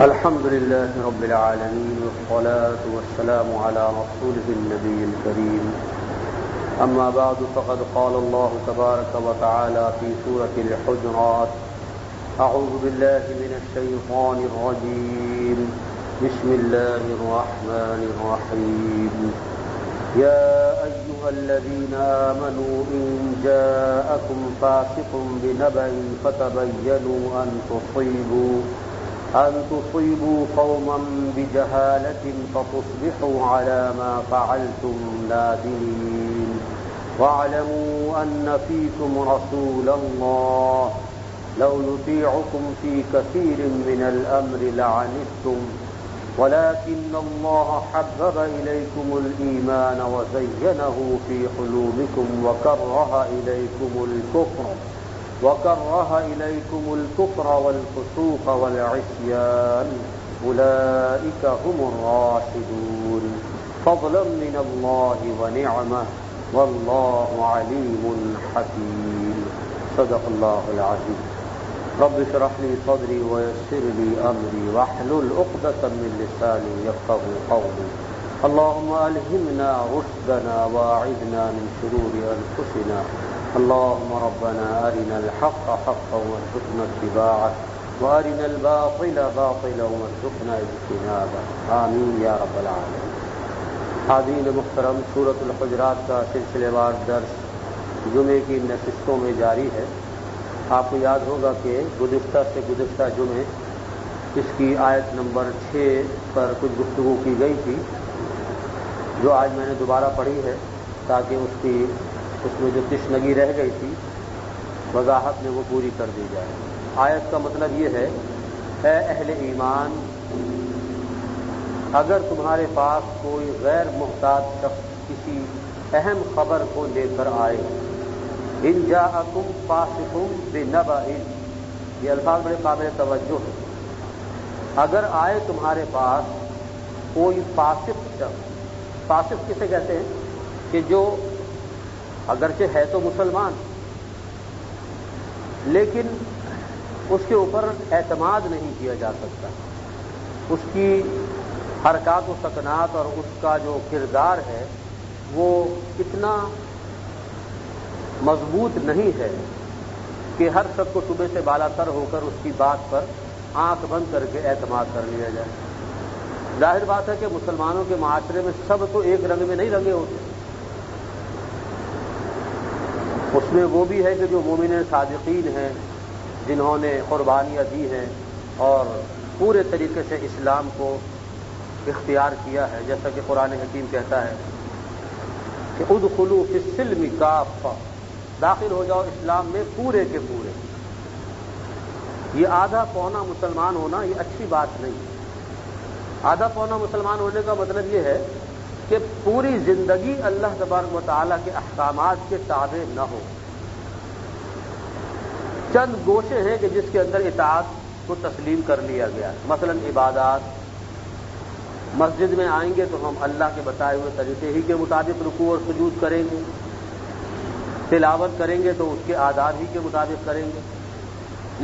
الحمد لله رب العالمين والصلاة والسلام على رسوله النبي الكريم أما بعد فقد قال الله تبارك وتعالى في سورة الحجرات أعوذ بالله من الشيطان الرجيم بسم الله الرحمن الرحيم يا أيها الذين آمنوا إن جاءكم فاسق بنبأ فتبينوا أن تصيبوا قوما بجهالة فتصبحوا على ما فعلتم نادمين واعلموا أن فيكم رسول الله لو يطيعكم في كثير من الأمر لعنتم ولكن الله حبب إليكم الإيمان وزينه في قلوبكم وكره إليكم الكفر والفسوق والعصيان أولئك هم الراشدون فضلا من الله ونعمة والله عليم حكيم صدق الله العظيم رب اشرح لي صدري ويسر لي أمري واحلل عقدة من لساني يفقهوا قولي اللهم ألهمنا رشدنا وأعذنا من شرور أنفسنا اللهم ربنا أرنا الحق حقا وارزقنا اتباعه وأرنا الباطل باطلا وارزقنا اجتنابه آمین یا رب العالمین۔ حاضرین محترم، سورۃ الحجرات کا سلسلہ وار درس جمعے کی نشستوں میں جاری ہے۔ آپ کو یاد ہوگا کہ گزشتہ جمعے اس کی آیت نمبر 6 پر کچھ گفتگو کی گئی تھی، جو آج میں نے دوبارہ پڑھی ہے تاکہ اس میں جو تشنگی رہ گئی تھی وضاحت میں وہ پوری کر دی جائے۔ آیت کا مطلب یہ ہے، اے اہل ایمان، اگر تمہارے پاس کوئی غیر محتاط شخص کسی اہم خبر کو لے کر آئے، ان جاءکم فاسق بنبأ، یہ الفاظ بڑے قابل توجہ ہیں۔ اگر آئے تمہارے پاس کوئی فاسق شخص، فاسق کسے کہتے ہیں کہ جو اگرچہ ہے تو مسلمان لیکن اس کے اوپر اعتماد نہیں کیا جا سکتا، اس کی حرکات و سکنات اور اس کا جو کردار ہے وہ اتنا مضبوط نہیں ہے کہ ہر شخص کو صبح سے بالا تر ہو کر اس کی بات پر آنکھ بند کر کے اعتماد کر لیا جائے۔ ظاہر بات ہے کہ مسلمانوں کے معاشرے میں سب تو ایک رنگ میں نہیں رنگے ہوتے، اس میں وہ بھی ہے کہ جو مومن صادقین ہیں، جنہوں نے قربانیاں دی ہیں اور پورے طریقے سے اسلام کو اختیار کیا ہے، جیسا کہ قرآن حکیم کہتا ہے کہ ادخلوا فی السلم کافہ، داخل ہو جاؤ اسلام میں پورے کے پورے۔ یہ آدھا پونا مسلمان ہونا یہ اچھی بات نہیں ہے۔ آدھا پونا مسلمان ہونے کا مطلب یہ ہے کہ پوری زندگی اللہ تبارک و تعالیٰ کے احکامات کے تابع نہ ہو۔ چند گوشے ہیں کہ جس کے اندر اطاعت کو تسلیم کر لیا گیا ہے، مثلا عبادات، مسجد میں آئیں گے تو ہم اللہ کے بتائے ہوئے طریقے ہی کے مطابق رکوع اور سجود کریں گے، تلاوت کریں گے تو اس کے آداب ہی کے مطابق کریں گے۔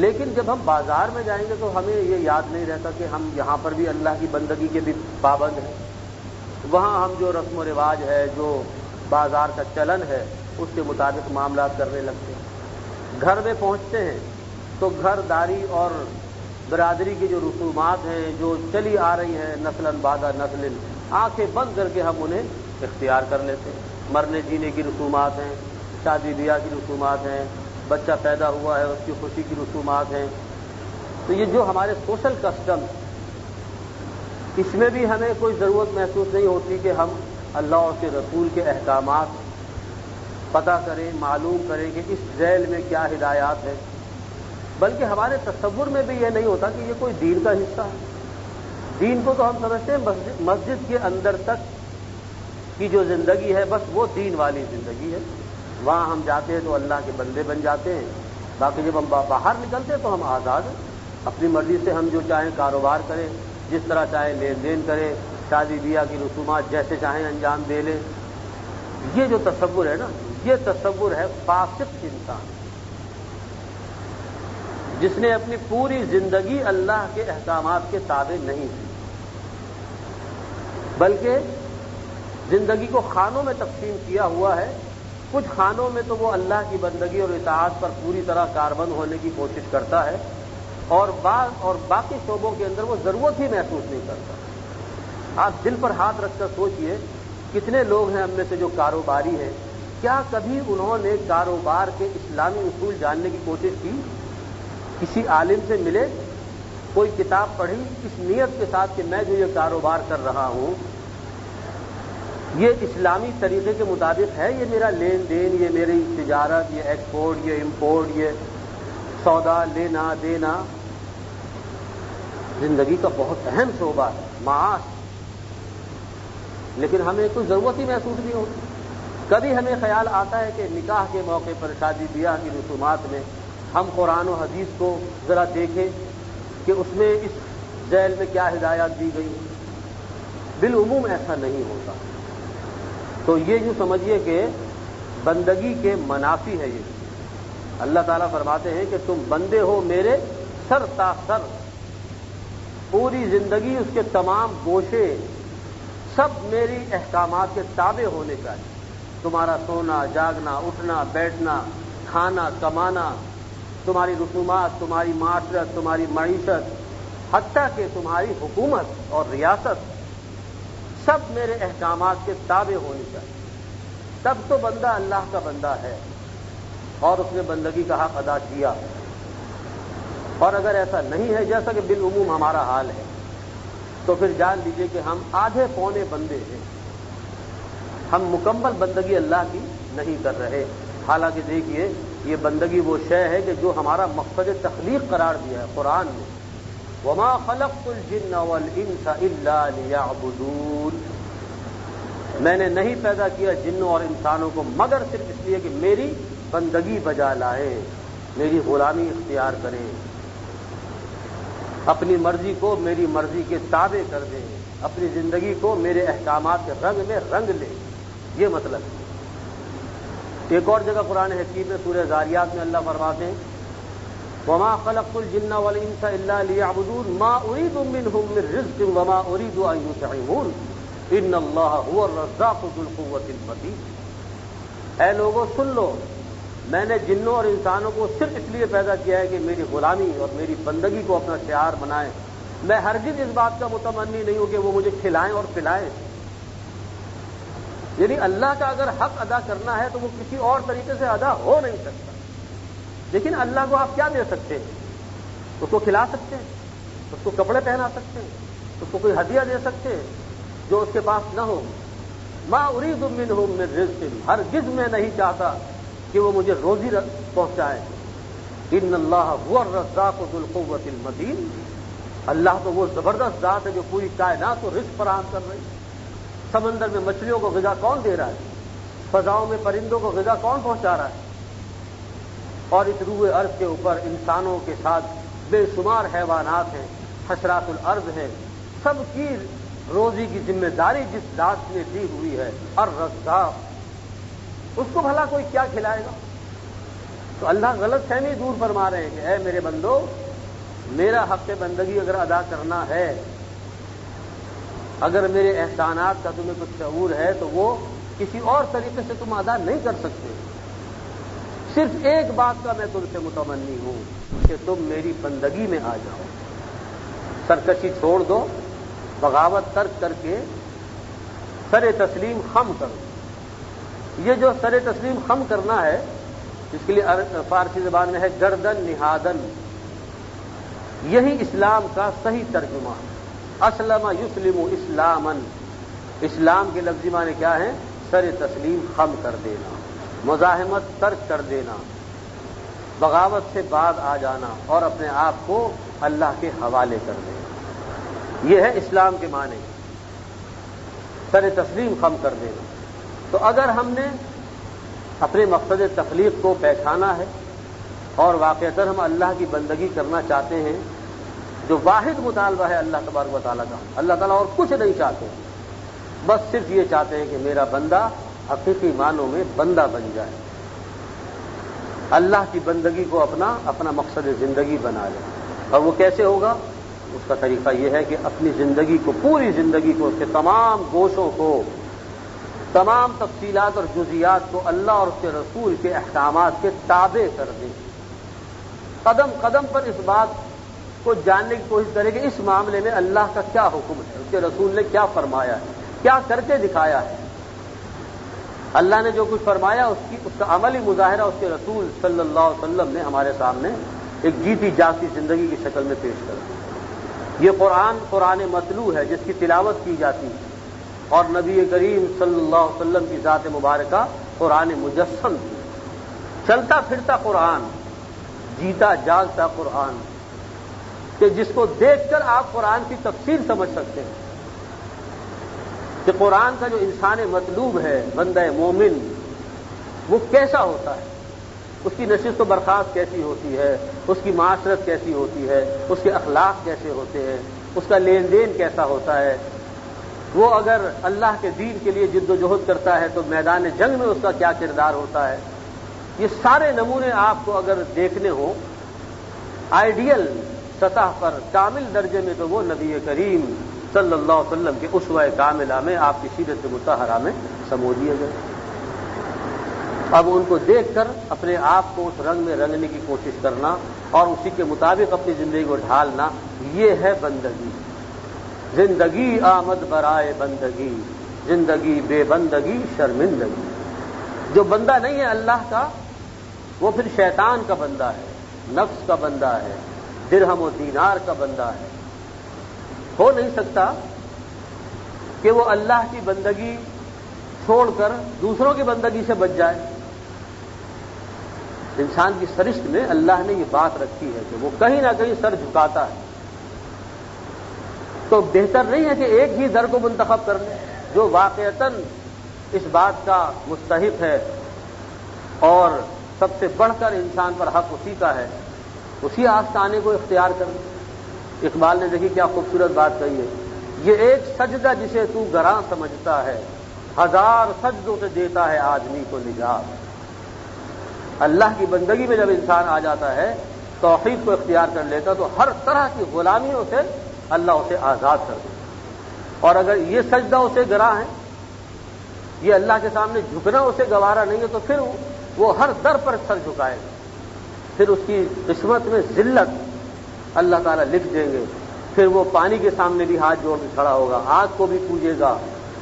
لیکن جب ہم بازار میں جائیں گے تو ہمیں یہ یاد نہیں رہتا کہ ہم یہاں پر بھی اللہ کی بندگی کے بھی پابند ہیں، وہاں ہم جو رسم و رواج ہے، جو بازار کا چلن ہے، اس کے مطابق معاملات کرنے لگتے ہیں۔ گھر میں پہنچتے ہیں تو گھر داری اور برادری کی جو رسومات ہیں جو چلی آ رہی ہیں نسلاً بعد نسل، آنکھیں بند کر کے ہم انہیں اختیار کر لیتے ہیں۔ مرنے جینے کی رسومات ہیں، شادی بیاہ کی رسومات ہیں، بچہ پیدا ہوا ہے اس کی خوشی کی رسومات ہیں۔ تو یہ جو ہمارے سوشل کسٹم، اس میں بھی ہمیں کوئی ضرورت محسوس نہیں ہوتی کہ ہم اللہ اور اس کے رسول کے احکامات پتہ کریں، معلوم کریں کہ اس ذیل میں کیا ہدایات ہے، بلکہ ہمارے تصور میں بھی یہ نہیں ہوتا کہ یہ کوئی دین کا حصہ ہے۔ دین کو تو ہم سمجھتے ہیں مسجد کے اندر تک کی جو زندگی ہے بس وہ دین والی زندگی ہے، وہاں ہم جاتے ہیں تو اللہ کے بندے بن جاتے ہیں، باقی جب ہم باہر نکلتے ہیں تو ہم آزاد ہیں، اپنی مرضی سے ہم جو چاہیں کاروبار کریں، جس طرح چاہیں لین دین کریں، شادی بیاہ کی رسومات جیسے چاہیں انجام دے لیں۔ یہ جو تصور ہے نا، یہ تصور ہے فاسق انسان۔ جس نے اپنی پوری زندگی اللہ کے احکامات کے تابع نہیں کی، بلکہ زندگی کو خانوں میں تقسیم کیا ہوا ہے۔ کچھ خانوں میں تو وہ اللہ کی بندگی اور اطاعت پر پوری طرح کاربند ہونے کی کوشش کرتا ہے، اور باقی شعبوں کے اندر وہ ضرورت ہی محسوس نہیں کرتا۔ آپ دل پر ہاتھ رکھ کر سوچئے، کتنے لوگ ہیں ہم میں سے جو کاروباری ہیں، کیا کبھی انہوں نے کاروبار کے اسلامی اصول جاننے کی کوشش کی؟ کسی عالم سے ملے، کوئی کتاب پڑھی اس نیت کے ساتھ کہ میں جو یہ کاروبار کر رہا ہوں یہ اسلامی طریقے کے مطابق ہے، یہ میرا لین دین، یہ میری تجارت، یہ ایکسپورٹ، یہ امپورٹ، یہ سودا لینا دینا زندگی کا بہت اہم شعبہ ہے، معاش، لیکن ہمیں کوئی ضرورت ہی محسوس نہیں ہوتی۔ کبھی ہمیں خیال آتا ہے کہ نکاح کے موقع پر، شادی بیاہ کی رسومات میں ہم قرآن و حدیث کو ذرا دیکھیں کہ اس میں اس ذیل میں کیا ہدایات دی گئی؟ بالعموم ایسا نہیں ہوتا۔ تو یہ یوں سمجھیے کہ بندگی کے منافی ہے یہ۔ اللہ تعالیٰ فرماتے ہیں کہ تم بندے ہو میرے سر تا سر، پوری زندگی اس کے تمام گوشے سب میری احکامات کے تابع ہونے چاہیے۔ تمہارا سونا جاگنا، اٹھنا بیٹھنا، کھانا کمانا، تمہاری رسومات، تمہاری معاشرت، تمہاری معیشت، حتیٰ کہ تمہاری حکومت اور ریاست سب میرے احکامات کے تابع ہونی چاہیے۔ تب تو بندہ اللہ کا بندہ ہے اور اس نے بندگی کا حق ادا کیا۔ اور اگر ایسا نہیں ہے، جیسا کہ بالعموم ہمارا حال ہے، تو پھر جان لیجئے کہ ہم آدھے پونے بندے ہیں، ہم مکمل بندگی اللہ کی نہیں کر رہے۔ حالانکہ دیکھیے یہ بندگی وہ شے ہے کہ جو ہمارا مقصد تخلیق قرار دیا ہے قرآن نے، وما خلقت الجن والانس الا ليعبدون، میں نے نہیں پیدا کیا جنوں اور انسانوں کو مگر صرف اس لیے کہ میری بندگی بجا لائیں، میری غلامی اختیار کریں، اپنی مرضی کو میری مرضی کے تابع کر دیں، اپنی زندگی کو میرے احکامات کے رنگ میں رنگ لیں۔ یہ مطلب ہے۔ ایک اور جگہ قرآن حکیم میں سورہ ذاریات میں اللہ فرماتے ہیں وما خلقت الجن والانس الا ليعبدون ما اريد منهم من رزق وما اريد ان يطعمون ان اللہ هو الرزاق ذو القوة المتین۔ اے لوگوں سن لو، میں نے جنوں اور انسانوں کو صرف اس لیے پیدا کیا ہے کہ میری غلامی اور میری بندگی کو اپنا شعار بنائیں۔ میں ہرگز اس بات کا متمنی نہیں ہوں کہ وہ مجھے کھلائیں اور پلائیں۔ یعنی اللہ کا اگر حق ادا کرنا ہے تو وہ کسی اور طریقے سے ادا ہو نہیں سکتا۔ لیکن اللہ کو آپ کیا دے سکتے ہیں؟ اس کو کھلا سکتے ہیں، اس کو کپڑے پہنا سکتے ہیں، اس کو کوئی ہدیہ دے سکتے ہیں جو اس کے پاس نہ ہو۔ ما اريد منهم من رزق، ہرگز میں نہیں چاہتا کہ وہ مجھے روزی پہنچائے۔ ان اللہ هو الرزاق ذو القوة المتین، اللہ تو وہ زبردست ذات ہے جو پوری کائنات کو رزق فراہم کر رہی ہے۔ سمندر میں مچھلیوں کو غذا کون دے رہا ہے؟ فضاؤں میں پرندوں کو غذا کون پہنچا رہا ہے؟ اور اس روئے ارض کے اوپر انسانوں کے ساتھ بے شمار حیوانات ہیں، حشرات الارض ہیں، سب کی روزی کی ذمہ داری جس ذات نے دی ہوئی ہے الرزاق، اس کو بھلا کوئی کیا کھلائے گا؟ تو اللہ غلط فہمی دور فرما رہے ہیں کہ اے میرے بندو، میرا حق بندگی اگر ادا کرنا ہے، اگر میرے احسانات کا تمہیں کچھ شعور ہے تو وہ کسی اور طریقے سے تم ادا نہیں کر سکتے۔ صرف ایک بات کا میں تم سے متمنی ہوں کہ تم میری بندگی میں آ جاؤ، سرکشی چھوڑ دو، بغاوت ترک کر کے سر تسلیم خم کرو۔ یہ جو سر تسلیم خم کرنا ہے، اس کے لیے فارسی زبان میں ہے گردن نہادن، یہی اسلام کا صحیح ترجمہ ہے۔ اسلم یسلم اسلامن، اسلام کے لفظی معنی کیا ہے؟ سر تسلیم خم کر دینا، مزاحمت ترک کر دینا، بغاوت سے بعد آ جانا اور اپنے آپ کو اللہ کے حوالے کر دینا۔ یہ ہے اسلام کے معنی، سر تسلیم خم کر دینا۔ تو اگر ہم نے اپنے مقصد تخلیق کو پہچانا ہے اور واقعتاً ہم اللہ کی بندگی کرنا چاہتے ہیں، جو واحد مطالبہ ہے اللہ تبارک و تعالیٰ کا، اللہ تعالیٰ اور کچھ نہیں چاہتے، بس صرف یہ چاہتے ہیں کہ میرا بندہ حقیقی معنوں میں بندہ بن جائے۔ اللہ کی بندگی کو اپنا مقصد زندگی بنا لے. اور وہ کیسے ہوگا؟ اس کا طریقہ یہ ہے کہ اپنی زندگی کو، پوری زندگی کو، اس کے تمام گوشوں کو، تمام تفصیلات اور جزیات کو اللہ اور اس کے رسول کے احکامات کے تابع کر دیں. قدم قدم پر اس بات کو جاننے کی کوشش کرے کہ اس معاملے میں اللہ کا کیا حکم ہے، اس کے رسول نے کیا فرمایا ہے، کیا کر کے دکھایا ہے. اللہ نے جو کچھ فرمایا اس کا عملی مظاہرہ اس کے رسول صلی اللہ علیہ وسلم نے ہمارے سامنے ایک جیتی جاگتی زندگی کی شکل میں پیش کر دیا. یہ قرآن متلو ہے جس کی تلاوت کی جاتی ہے، اور نبی کریم صلی اللہ علیہ وسلم کی ذات مبارکہ قرآن مجسم تھی. چلتا پھرتا قرآن، جیتا جاگتا قرآن، کہ جس کو دیکھ کر آپ قرآن کی تفسیر سمجھ سکتے ہیں کہ قرآن کا جو انسان مطلوب ہے، بندہ مومن، وہ کیسا ہوتا ہے، اس کی نشست و برخاست کیسی ہوتی ہے، اس کی معاشرت کیسی ہوتی ہے، اس کے اخلاق کیسے ہوتے ہیں، اس کا لین دین کیسا ہوتا ہے، وہ اگر اللہ کے دین کے لیے جد و جہد کرتا ہے تو میدان جنگ میں اس کا کیا کردار ہوتا ہے. یہ سارے نمونے آپ کو اگر دیکھنے ہوں آئیڈیل سطح پر، کامل درجے میں، تو وہ نبی کریم صلی اللہ علیہ وسلم کے اسوہ کاملہ میں، آپ کی سیرت مطہرہ میں سمو دیے گئے. اب ان کو دیکھ کر اپنے آپ کو اس رنگ میں رنگنے کی کوشش کرنا اور اسی کے مطابق اپنی زندگی کو ڈھالنا، یہ ہے بندگی. زندگی آمد برائے بندگی، زندگی بے بندگی شرمندگی. جو بندہ نہیں ہے اللہ کا، وہ پھر شیطان کا بندہ ہے، نفس کا بندہ ہے، درہم و دینار کا بندہ ہے. ہو نہیں سکتا کہ وہ اللہ کی بندگی چھوڑ کر دوسروں کی بندگی سے بچ جائے. انسان کی سرشت میں اللہ نے یہ بات رکھی ہے کہ وہ کہیں نہ کہیں سر جھکاتا ہے. تو بہتر نہیں ہے کہ ایک ہی در کو منتخب کر لیں جو واقعتاً اس بات کا مستحق ہے اور سب سے بڑھ کر انسان پر حق اسی کا ہے، اسی آستانے کو اختیار کر لیں. اقبال نے دیکھی کیا خوبصورت بات کہی ہے، یہ ایک سجدہ جسے تو گراں سمجھتا ہے، ہزار سجدوں سے دیتا ہے آدمی کو نجات. اللہ کی بندگی میں جب انسان آ جاتا ہے، توحید کو اختیار کر لیتا تو ہر طرح کی غلامیوں سے اللہ اسے آزاد کر دیتا. اور اگر یہ سجدہ اسے گراں ہے، یہ اللہ کے سامنے جھکنا اسے گوارا نہیں ہے، تو پھر وہ ہر در پر سر جھکائے گا. پھر اس کی قسمت میں ذلت اللہ تعالیٰ لکھ دیں گے. پھر وہ پانی کے سامنے بھی ہاتھ جوڑ کے کھڑا ہوگا، آگ کو بھی پوجے گا،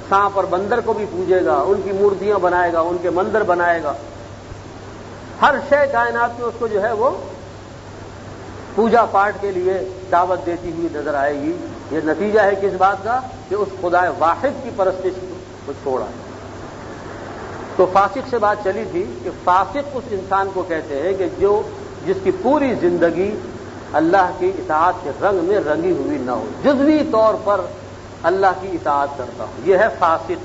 سانپ اور بندر کو بھی پوجے گا، ان کی مورتیاں بنائے گا، ان کے مندر بنائے گا. ہر شے کائنات میں اس کو جو ہے وہ پوجا پاٹ کے لیے دعوت دیتی ہوئی نظر آئے گی. یہ نتیجہ ہے کس بات کا کہ اس خدا واحد کی پرستش کو چھوڑا. تو فاسق سے بات چلی تھی کہ فاسق اس انسان کو کہتے ہیں کہ جس کی پوری زندگی اللہ کی اطاعت کے رنگ میں رنگی ہوئی نہ ہو، جزوی طور پر اللہ کی اطاعت کرتا ہو، یہ ہے فاسق.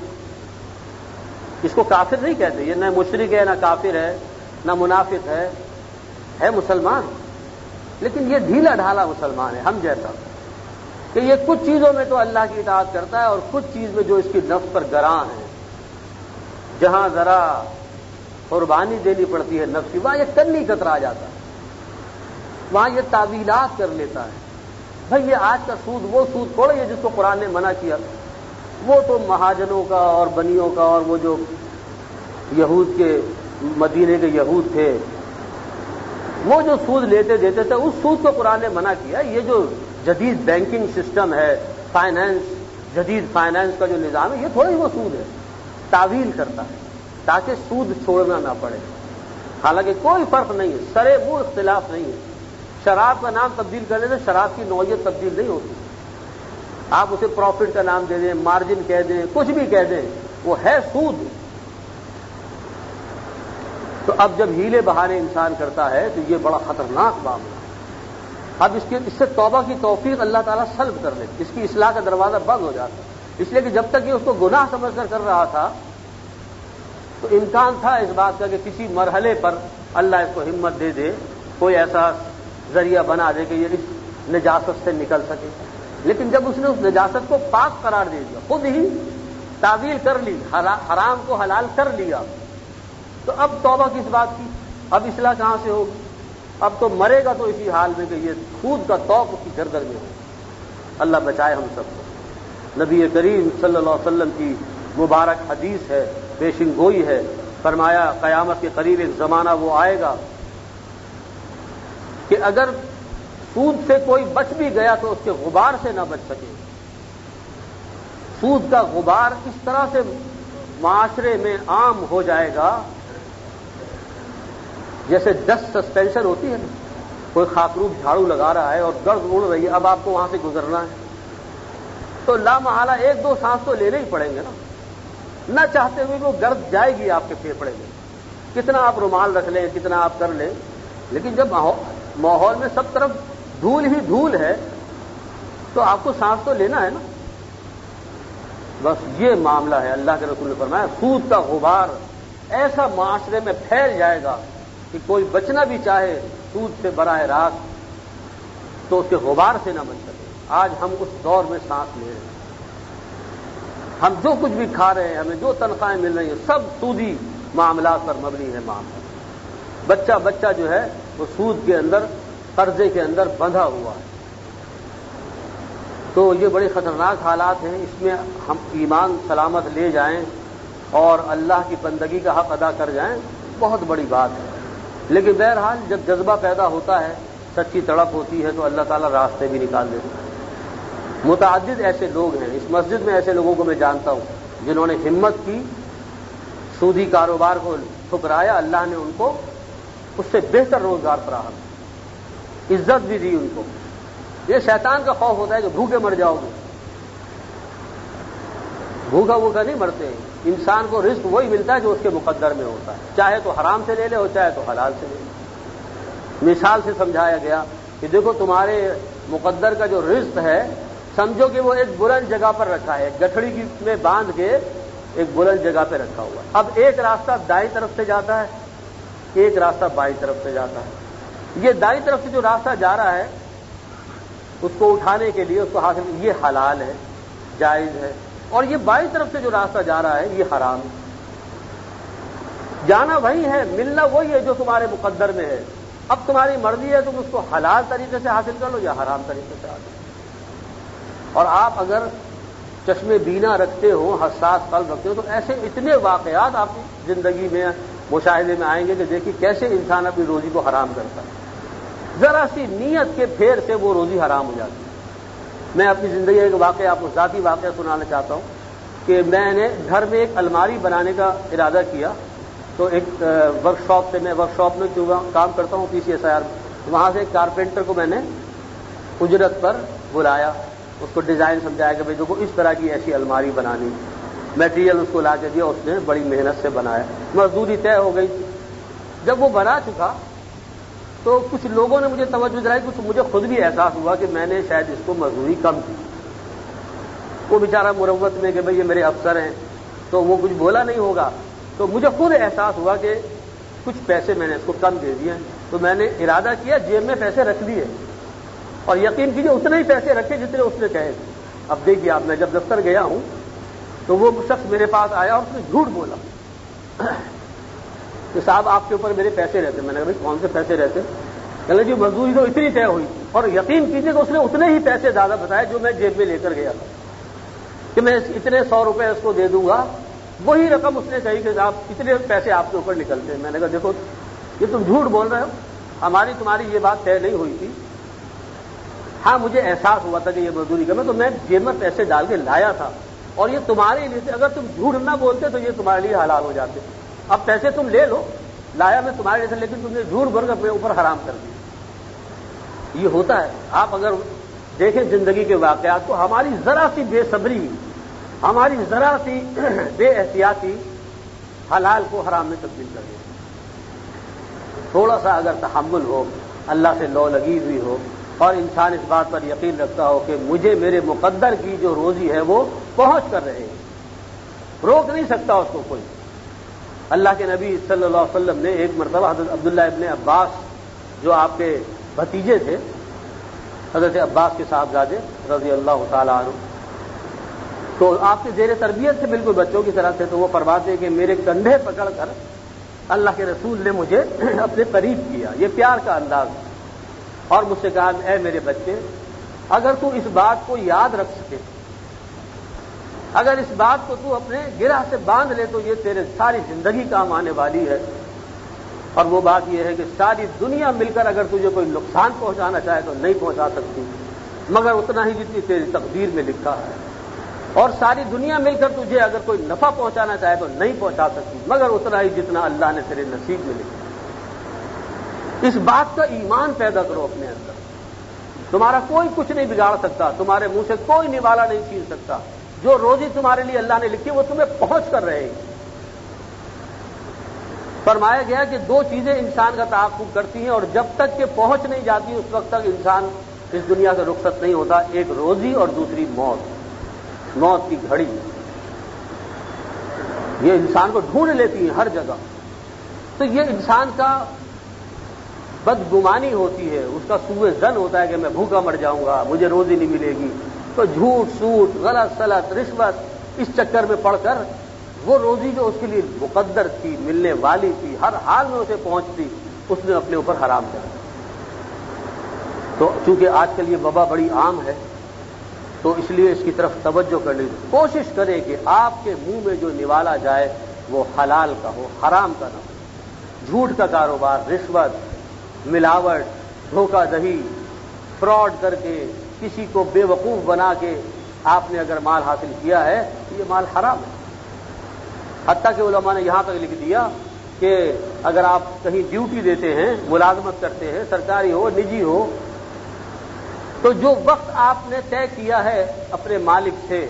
اس کو کافر نہیں کہتے، یہ نہ مشرک ہے، نہ کافر ہے، نہ منافق ہے مسلمان، لیکن یہ ڈھیلا ڈھالا مسلمان ہے ہم جیسا، کہ یہ کچھ چیزوں میں تو اللہ کی اطاعت کرتا ہے اور کچھ چیز میں جو اس کی نفس پر گراں ہے، جہاں ذرا قربانی دینی پڑتی ہے نفس کی، وہاں یہ کنی کترا جاتا ہے، وہاں یہ تعویلات کر لیتا ہے. بھئی یہ آج کا سود وہ سود تھوڑا ہے جس کو قرآن نے منع کیا، وہ تو مہاجنوں کا اور بنیوں کا، اور وہ جو یہود کے مدینے کے یہود تھے وہ جو سود لیتے دیتے تھے، اس سود کو قرآن نے منع کیا. یہ جو جدید بینکنگ سسٹم ہے، فائنانس، جدید فائنانس کا جو نظام ہے، یہ تھوڑا ہی وہ سود ہے. تعویل کرتا ہے تاکہ سود چھوڑنا نہ پڑے. حالانکہ کوئی فرق نہیں ہے، سرے وہ اختلاف نہیں ہے. شراب کا نام تبدیل کرنے سے شراب کی نوعیت تبدیل نہیں ہوتی. آپ اسے پروفٹ کا نام دے دیں، مارجن کہہ دیں، کچھ بھی کہہ دیں، وہ ہے سود. تو اب جب ہیلے بہانے انسان کرتا ہے تو یہ بڑا خطرناک معاملہ ہے. اب اس سے توبہ کی توفیق اللہ تعالیٰ سلب کر لے، اس کی اصلاح کا دروازہ بند ہو جاتا ہے. اس لیے کہ جب تک یہ اس کو گناہ سمجھ کر رہا تھا تو امکان تھا اس بات کا کہ کسی مرحلے پر اللہ اس کو ہمت دے دے، کوئی ایسا ذریعہ بنا دے کہ یہ اس نجاست سے نکل سکے. لیکن جب اس نے اس نجاست کو پاک قرار دے دیا، خود ہی تعویل کر لی، حرام کو حلال کر لیا، تو اب توبہ کس بات کی؟ اب اصلاح کہاں سے ہوگی؟ اب تو مرے گا تو اسی حال میں کہ یہ خود کا توق اس کی گردن میں ہو۔ اللہ بچائے ہم سب کو۔ نبی کریم صلی اللہ علیہ وسلم کی مبارک حدیث ہے، پیشن گوئی ہے، فرمایا قیامت کے قریب ایک زمانہ وہ آئے گا کہ اگر سود سے کوئی بچ بھی گیا تو اس کے غبار سے نہ بچ سکے۔ سود کا غبار اس طرح سے معاشرے میں عام ہو جائے گا جیسے ڈسٹ سسپینشن ہوتی ہے نا، کوئی خاکروب جھاڑو لگا رہا ہے اور گرد اڑ رہی ہے، اب آپ کو وہاں سے گزرنا ہے تو لامحالہ ایک دو سانس تو لینے ہی پڑیں گے نا، نہ چاہتے ہوئے وہ گرد جائے گی آپ کے پھیپھڑے میں، کتنا آپ رومال رکھ لیں، کتنا آپ کر لیں، لیکن جب ماحول میں سب طرف دھول ہی دھول ہے تو آپ کو سانس تو لینا ہے نا۔ بس یہ معاملہ ہے۔ اللہ کے رسول نے فرمایا سود کا غبار ایسا معاشرے میں پھیل جائے گا کہ کوئی بچنا بھی چاہے سود سے براہ راست تو اس کے غبار سے نہ بچ سکے۔ آج ہم اس دور میں سانس لے رہے ہیں، ہم جو کچھ بھی کھا رہے ہیں، ہمیں جو تنخواہیں مل رہی ہیں، سب سودی معاملات پر مبنی ہے معاملہ۔ بچہ بچہ جو ہے وہ سود کے اندر، قرضے کے اندر بندھا ہوا ہے۔ تو یہ بڑے خطرناک حالات ہیں، اس میں ہم ایمان سلامت لے جائیں اور اللہ کی بندگی کا حق ادا کر جائیں، بہت بڑی بات ہے۔ لیکن بہرحال جب جذبہ پیدا ہوتا ہے، سچی تڑپ ہوتی ہے تو اللہ تعالیٰ راستے بھی نکال دیتے ہیں۔ متعدد ایسے لوگ ہیں، اس مسجد میں ایسے لوگوں کو میں جانتا ہوں جنہوں نے ہمت کی، سودی کاروبار کو ٹھکرایا، اللہ نے ان کو اس سے بہتر روزگار فراہم، عزت بھی دی ان کو۔ یہ شیطان کا خوف ہوتا ہے کہ بھوکے مر جاؤ گے، بھوکا نہیں مرتے۔ انسان کو رزق وہی ملتا ہے جو اس کے مقدر میں ہوتا ہے، چاہے تو حرام سے لے لے اور چاہے تو حلال سے لے لے۔ مثال سے سمجھایا گیا کہ دیکھو تمہارے مقدر کا جو رزق ہے، سمجھو کہ وہ ایک بلند جگہ پر رکھا ہے، گٹھڑی میں باندھ کے ایک بلند جگہ پہ رکھا ہوا ہے۔ اب ایک راستہ دائیں طرف سے جاتا ہے، ایک راستہ بائیں طرف سے جاتا ہے۔ یہ دائیں طرف سے جو راستہ جا رہا ہے اس کو اٹھانے کے لیے، اس کو حاصل، یہ حلال ہے، جائز ہے، اور یہ بائیں طرف سے جو راستہ جا رہا ہے یہ حرام ہے۔ جانا وہی ہے، ملنا وہی ہے جو تمہارے مقدر میں ہے۔ اب تمہاری مرضی ہے تم اس کو حلال طریقے سے حاصل کر لو یا حرام طریقے سے حاصل کرو۔ اور آپ اگر چشم بینا رکھتے ہو، حساس قلب رکھتے ہو، تو ایسے اتنے واقعات آپ کی زندگی میں مشاہدے میں آئیں گے کہ دیکھیے کیسے انسان اپنی روزی کو حرام کرتا ہے، ذرا سی نیت کے پھیر سے وہ روزی حرام ہو جاتی ہے۔ میں اپنی زندگی کا ایک واقعہ آپ کو ذاتی واقعہ سنانا چاہتا ہوں کہ میں نے گھر میں ایک الماری بنانے کا ارادہ کیا، تو ایک ورکشاپ سے، میں ورکشاپ میں کام کرتا ہوں PCSIR میں، وہاں سے ایک کارپینٹر کو میں نے اجرت پر بلایا، اس کو ڈیزائن سمجھایا کہ بھائی دیکھو اس طرح کی ایسی الماری بنانی، میٹیریل اس کو لا کے دیا، اس نے بڑی محنت سے بنایا، مزدوری طے ہو گئی۔ جب وہ بنا چکا تو کچھ لوگوں نے مجھے توجہ دلائی، کچھ مجھے خود بھی احساس ہوا کہ میں نے شاید اس کو مزدوری کم کی۔ وہ بیچارہ مروت میں کہ بھئی یہ میرے افسر ہیں تو وہ کچھ بولا نہیں ہوگا، تو مجھے خود احساس ہوا کہ کچھ پیسے میں نے اس کو کم دے دیے، تو میں نے ارادہ کیا جیب میں پیسے رکھ دیے، اور یقین کیجیے اتنے ہی پیسے رکھے جتنے اس نے کہے تھے۔ اب دیکھیے آپ، میں جب دفتر گیا ہوں تو وہ شخص میرے پاس آیا اور اس نے جھوٹ بولا کہ صاحب آپ کے اوپر میرے پیسے رہتے۔ میں نے کہا بھائی کون سے پیسے رہتے؟ کہ جی مزدوری تو اتنی طے ہوئی تھی، اور یقین کیجیے کہ اس نے اتنے ہی پیسے زیادہ بتائے جو میں جیب میں لے کر گیا تھا کہ میں اتنے 100 روپے اس کو دے دوں گا، وہی رقم اس نے کہی کہ آپ اتنے پیسے آپ کے اوپر نکلتے ہیں۔ میں نے کہا دیکھو یہ تم جھوٹ بول رہے ہو، ہماری تمہاری یہ بات طے نہیں ہوئی تھی۔ ہاں مجھے احساس ہوا تھا کہ یہ مزدوری کا، تو میں جیب میں پیسے ڈال کے لایا تھا، اور یہ تمہارے لیے، اگر تم جھوٹ نہ بولتے تو یہ تمہارے لیے حلال ہو جاتے۔ اب پیسے تم لے لو، لایا میں تمہارے لیے، لیکن تم نے جھوٹ بول کر اپنے اوپر حرام کر دیا۔ یہ ہوتا ہے۔ آپ اگر دیکھیں زندگی کے واقعات کو، ہماری ذرا سی بے صبری، ہماری ذرا سی بے احتیاطی حلال کو حرام میں تبدیل کر دیتی۔ تھوڑا سا اگر تحمل ہو، اللہ سے لو لگی ہوئی ہو، اور انسان اس بات پر یقین رکھتا ہو کہ مجھے میرے مقدر کی جو روزی ہے وہ پہنچ کر رہے ہیں، روک نہیں سکتا اس کو کوئی۔ اللہ کے نبی صلی اللہ علیہ وسلم نے ایک مرتبہ حضرت عبداللہ ابن عباس جو آپ کے بھتیجے تھے، حضرت عباس کے صاحبزادے رضی اللہ تعالیٰ عنہ، تو آپ کے زیر تربیت سے بالکل بچوں کی طرح تھے، تو وہ فرماتے کہ میرے کندھے پکڑ کر اللہ کے رسول نے مجھے اپنے قریب کیا، یہ پیار کا انداز، اور مجھ سے کہا اے میرے بچے، اگر تو اس بات کو یاد رکھ سکے، اگر اس بات کو تو اپنے گرہ سے باندھ لے تو یہ تیرے ساری زندگی کام آنے والی ہے، اور وہ بات یہ ہے کہ ساری دنیا مل کر اگر تجھے کوئی نقصان پہنچانا چاہے تو نہیں پہنچا سکتی، مگر اتنا ہی جتنی تیری تقدیر میں لکھا ہے، اور ساری دنیا مل کر تجھے اگر کوئی نفع پہنچانا چاہے تو نہیں پہنچا سکتی، مگر اتنا ہی جتنا اللہ نے تیرے نصیب میں لکھا ہے۔ اس بات کا ایمان پیدا کرو اپنے اندر، تمہارا کوئی کچھ نہیں بگاڑ سکتا، تمہارے منہ سے کوئی نوالا نہیں چھین سکتا، جو روزی تمہارے لیے اللہ نے لکھی وہ تمہیں پہنچ کر رہے گی۔ فرمایا گیا کہ دو چیزیں انسان کا تعاقب کرتی ہیں، اور جب تک کہ پہنچ نہیں جاتی اس وقت تک انسان اس دنیا سے رخصت نہیں ہوتا، ایک روزی اور دوسری موت، موت کی گھڑی۔ یہ انسان کو ڈھونڈ لیتی ہیں ہر جگہ، تو یہ انسان کا بدگمانی ہوتی ہے، اس کا سوء ظن ہوتا ہے کہ میں بھوکا مر جاؤں گا، مجھے روزی نہیں ملے گی، تو جھوٹ سوٹ غلط سلط رشوت اس چکر میں پڑ کر وہ روزی جو اس کے لیے مقدر تھی، ملنے والی تھی، ہر حال میں اسے پہنچتی، اس نے اپنے اوپر حرام کر دیا۔ تو چونکہ آج کل یہ وبا بڑی عام ہے تو اس لیے اس کی طرف توجہ کرنے کی کوشش کریں کہ آپ کے منہ میں جو نوالا جائے وہ حلال کا ہو، حرام کا نہ ہو۔ جھوٹ کا کاروبار، رشوت، ملاوٹ، دھوکہ دہی، فراڈ کر کے کسی کو بے وقوف بنا کے آپ نے اگر مال حاصل کیا ہے تو یہ مال حرام ہے۔ حتیٰ کہ علماء نے یہاں تک لکھ دیا کہ اگر آپ کہیں ڈیوٹی دیتے ہیں، ملازمت کرتے ہیں، سرکاری ہو نجی ہو، تو جو وقت آپ نے طے کیا ہے اپنے مالک سے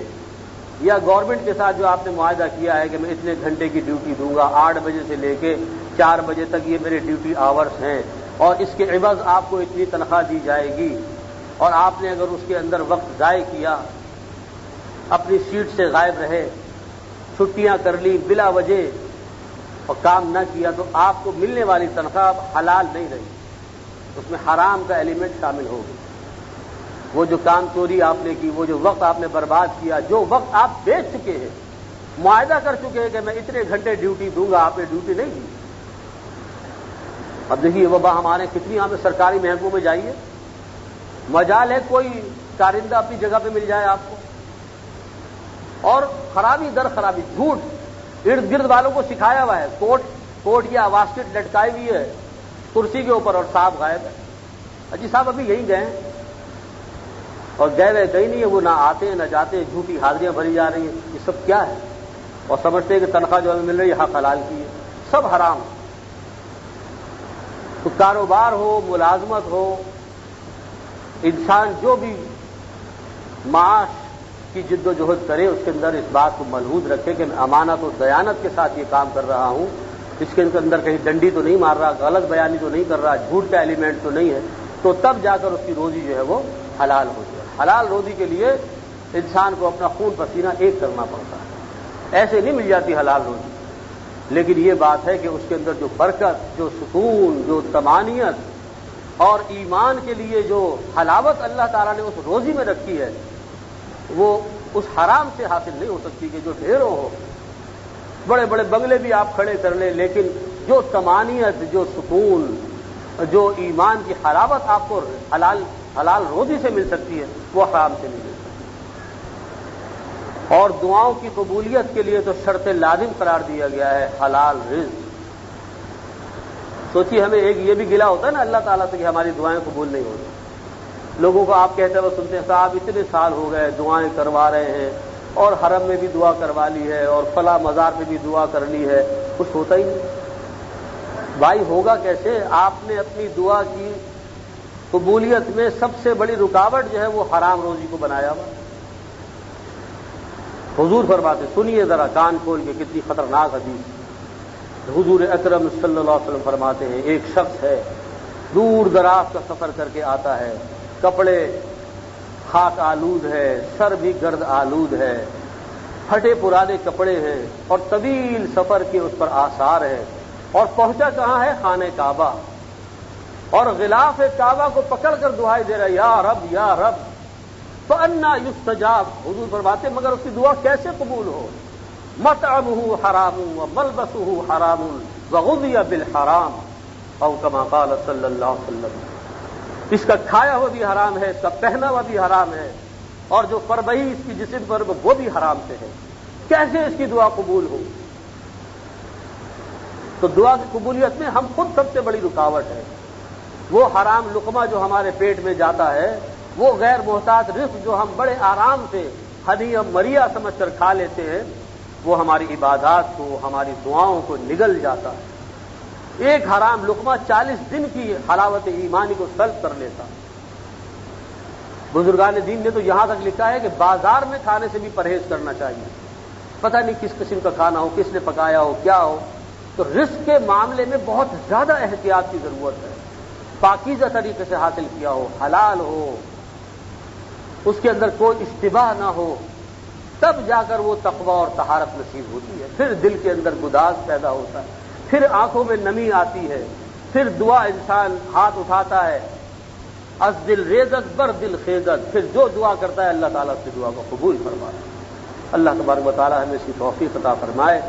یا گورنمنٹ کے ساتھ جو آپ نے معاہدہ کیا ہے کہ میں اتنے گھنٹے کی ڈیوٹی دوں گا، 8 بجے سے لے کے 4 بجے تک یہ میرے ڈیوٹی آورس ہیں، اور اس کے عوض آپ کو اتنی تنخواہ دی جائے گی، اور آپ نے اگر اس کے اندر وقت ضائع کیا، اپنی سیٹ سے غائب رہے، چھٹیاں کر لی بلا وجہ اور کام نہ کیا، تو آپ کو ملنے والی تنخواہ حلال نہیں رہی، اس میں حرام کا ایلیمنٹ شامل ہوگی۔ وہ جو کام چوری آپ نے کی، وہ جو وقت آپ نے برباد کیا، جو وقت آپ بیچ چکے ہیں، معاہدہ کر چکے ہیں کہ میں اتنے گھنٹے ڈیوٹی دوں گا، آپ نے ڈیوٹی نہیں دی۔ اب دیکھیے وبا ہمارے کتنی ہمیں سرکاری محکموں میں جائیے، مجال ہے کوئی کارندہ اپنی جگہ پہ مل جائے آپ کو، اور خرابی در خرابی، جھوٹ ارد گرد والوں کو سکھایا ہوا ہے، کوٹ یا واسکٹ لٹکائی ہوئی ہے کرسی کے اوپر اور صاحب غائب ہے، اجی صاحب ابھی یہیں گئے ہیں، اور گئے ہوئے کہیں نہیں ہے، وہ نہ آتے ہیں نہ جاتے ہیں، جھوٹی حاضریاں بھری جا رہی ہیں، یہ سب کیا ہے؟ اور سمجھتے ہیں کہ تنخواہ جو ہمیں مل رہی ہے حق حلال کی ہے، سب حرام۔ تو کاروبار ہو، ملازمت ہو، انسان جو بھی معاش کی جد و جہد کرے اس کے اندر اس بات کو ملحوظ رکھے کہ میں امانت و دیانت کے ساتھ یہ کام کر رہا ہوں، اس کے اندر کہیں ڈنڈی تو نہیں مار رہا، غلط بیانی تو نہیں کر رہا، جھوٹ کا ایلیمنٹ تو نہیں ہے، تو تب جا کر اس کی روزی جو ہے وہ حلال ہو جائے۔ حلال روزی کے لیے انسان کو اپنا خون پسینہ ایک کرنا پڑتا ہے، ایسے نہیں مل جاتی حلال روزی، لیکن یہ بات ہے کہ اس کے اندر جو برکت، جو سکون، جو طمانینت اور ایمان کے لیے جو حلاوت اللہ تعالیٰ نے اس روزی میں رکھی ہے، وہ اس حرام سے حاصل نہیں ہو سکتی کہ جو ڈھیروں ہو، بڑے بڑے بنگلے بھی آپ کھڑے کر لیں، لیکن جو طمانینت، جو سکون، جو ایمان کی حلاوت آپ کو حلال روزی سے مل سکتی ہے وہ حرام سے نہیں مل سکتی۔ اور دعاؤں کی قبولیت کے لیے تو شرط لازم قرار دیا گیا ہے حلال رزق۔ سوچیے ہمیں ایک یہ بھی گلہ ہوتا ہے نا اللہ تعالیٰ سے کہ ہماری دعائیں قبول نہیں ہوتی، لوگوں کو آپ کہتے ہیں وہ سنتے ہیں صاحب اتنے سال ہو گئے دعائیں کروا رہے ہیں، اور حرم میں بھی دعا کروا لی ہے اور فلاں مزار پہ بھی دعا کر لی ہے، کچھ ہوتا ہی نہیں۔ بھائی ہوگا کیسے؟ آپ نے اپنی دعا کی قبولیت میں سب سے بڑی رکاوٹ جو ہے وہ حرام روزی کو بنایا ہوا۔ حضور فرماتے، سنیے ذرا کان کھول کے کتنی خطرناک حدیث، حضور اکرم صلی اللہ علیہ وسلم فرماتے ہیں ایک شخص ہے دور دراز کا سفر کر کے آتا ہے، کپڑے خاک آلود ہے، سر بھی گرد آلود ہے، پھٹے پرانے کپڑے ہیں اور طویل سفر کے اس پر آثار ہیں، اور پہنچا کہاں ہے؟ خانہ کعبہ، اور غلاف کعبہ کو پکڑ کر دعائیں دے رہا ہے یا رب یا رب، فَأَنَّا يُسْتَجَابُ۔ حضور فرماتے مگر اس کی دعا کیسے قبول ہو؟ مَطْعَمُهُ حَرَامٌ وَمَلْبَسُهُ حَرَامٌ وغذی بالحرام او کما قال صلی اللہ علیہ وسلم، اس کا کھایا ہوا بھی حرام ہے، اس کا پہنا ہوا بھی حرام ہے، اور جو فربہی اس کی جسم پر وہ بھی حرام سے ہے، کیسے اس کی دعا قبول ہو؟ تو دعا کی قبولیت میں ہم خود سب سے بڑی رکاوٹ ہے۔ وہ حرام لقمہ جو ہمارے پیٹ میں جاتا ہے، وہ غیر محتاط رزق جو ہم بڑے آرام سے ہنیہ مریا سمجھ کر کھا لیتے ہیں، وہ ہماری عبادات کو، ہماری دعاؤں کو نگل جاتا ہے۔ ایک حرام لقمہ 40 دن کی حلاوت ایمانی کو سلب کر لیتا۔ بزرگان دین نے تو یہاں تک لکھا ہے کہ بازار میں کھانے سے بھی پرہیز کرنا چاہیے، پتہ نہیں کس قسم کا کھانا ہو، کس نے پکایا ہو، کیا ہو۔ تو رزق کے معاملے میں بہت زیادہ احتیاط کی ضرورت ہے، پاکیزہ طریقے سے حاصل کیا ہو، حلال ہو، اس کے اندر کوئی اشتباہ نہ ہو، تب جا کر وہ تقوی اور طہارت نصیب ہوتی ہے۔ پھر دل کے اندر گداز پیدا ہوتا ہے، پھر آنکھوں میں نمی آتی ہے، پھر دعا انسان ہاتھ اٹھاتا ہے، از دل ریزت بر دل خیزت، پھر جو دعا کرتا ہے اللہ تعالیٰ اس کی دعا کو قبول فرماتا ہے۔ اللہ تبارک و تعالیٰ ہمیں اس کی توفیق عطا فرمائے،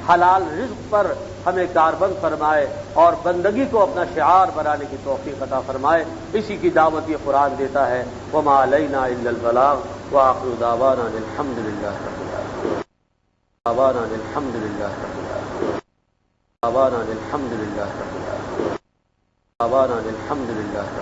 حلال رزق پر ہمیں کاربند فرمائے اور بندگی کو اپنا شعار بنانے کی توفیق عطا فرمائے۔ اسی کی دعوت یہ قرآن دیتا ہے، وما علینا الا البلاغ وآخر دعوانا الحمد للہ رب العالمین۔ دعوانا الحمد للہ رب العالمین۔ دعوانا الحمد للہ رب العالمین۔ دعوانا الحمد للہ رب العالمین۔